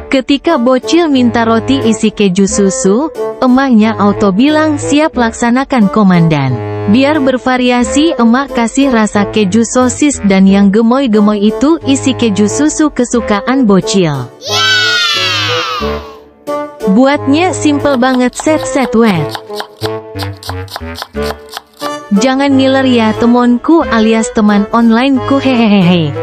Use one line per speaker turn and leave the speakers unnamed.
Ketika bocil minta roti isi keju susu, emaknya auto bilang siap laksanakan komandan. Biar bervariasi, emak kasih rasa keju sosis dan yang gemoy-gemoy itu isi keju susu kesukaan bocil. Buatnya simple banget, set wet. Jangan ngiler ya temonku alias teman onlineku, hehehe.